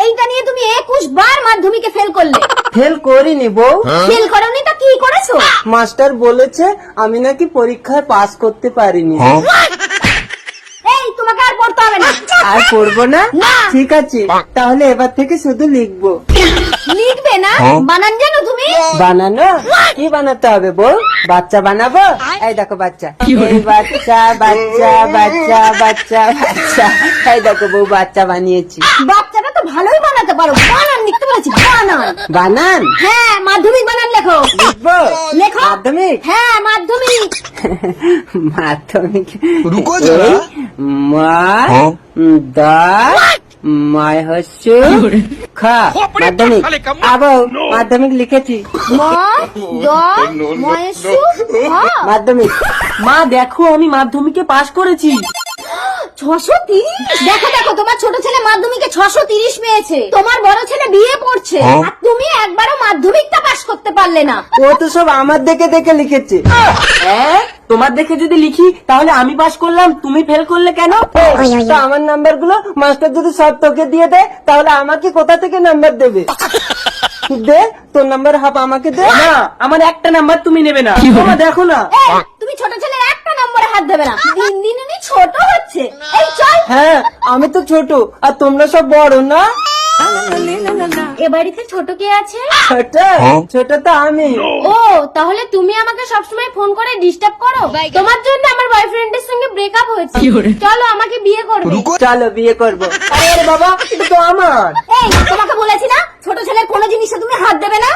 এইটা নিয়ে তুমি 21 বার মাধ্যমিকে ফেল করলে। ফেল করিনি বউ, ফেল করোনি তো কি করেছো? মাস্টার বলেছে আমি নাকি পরীক্ষায় পাস করতে পারিনি। এই তোমাকে আর পড়তে হবে না। আর পড়বো না? না। ঠিক আছে, তাহলে এবার থেকে শুধু লিখবো। লিখবে না? বানান জানো তুমি? বানানো? কি বানাতে হবে বউ? বাচ্চা বানাবো? এই দেখো বাচ্চা, এই বাচ্চা বাচ্চা বাচ্চা বাচ্চা বাচ্চা, এই দেখো বউ বাচ্চা বানিয়েছি। বাচ্চাটা তো ভালোই বানাতে পারো। বানান লিখতে বলেছি, বানান। বানান হ্যাঁ, মাধ্যমিক বানান লেখো। লিখবো? লেখো। মাধ্যমিক? হ্যাঁ, মাধ্যমিক। মাধ্যমিক रुको जरा। মা দা মায় হচ্ছে খা মাধ্যমিক। আবার মাধ্যমিক লিখেছি। মাধ্যমিক। মা দেখো আমি মাধ্যমিকে পাশ করেছি। 630? দেখো দেখো, তোমার ছোট ছেলে মাধ্যমিকে 630 পেয়েছে। তোমার বড় ছেলে বিয়ে পড়ছে, আর তুমি একবারও মাধ্যমিকটা পাস করতে পারলে না। ও তো সব আমার দেখে দেখে লিখেছে। হ্যাঁ, তোমার দেখে যদি লিখি তাহলে আমি পাস করলাম, তুমি ফেল করলে কেন? তা আমার নাম্বার গুলো মাস্টার যদি সব তোকে দিয়ে দেয় তাহলে আমাকে কোথা থেকে নাম্বার দেবে? দে তোর নাম্বার হাফ আমাকে দে। না, আমার একটা নাম্বার তুমি নেবে না। তোমার দেখো না। এই, তুমি ছোট ছেলের একটা নম্বরে হাত দেবে না। দিন দিন উনি ছোট হচ্ছে। এই চল। হ্যাঁ, আমি তো ছোট আর তোমরা সব বড় না। এ বাড়িতে ছোট কে আছে? ছোট ছোট তো আমি। ও, তাহলে তুমি আমাকে সবসময় ফোন করে ডিস্টার্ব করো। তোমার জন্য আমার বয়ফ্রেন্ডের সঙ্গে ব্রেকআপ হয়েছে। চলো, আমাকে বিয়ে করবে। চলো বিয়ে করবো। আরে বাবা, এটা তো আমার। এই, তোমাকে বলেছি না ছোট ছেলের কোনো জিনিসে তুমি হাত দেবে না।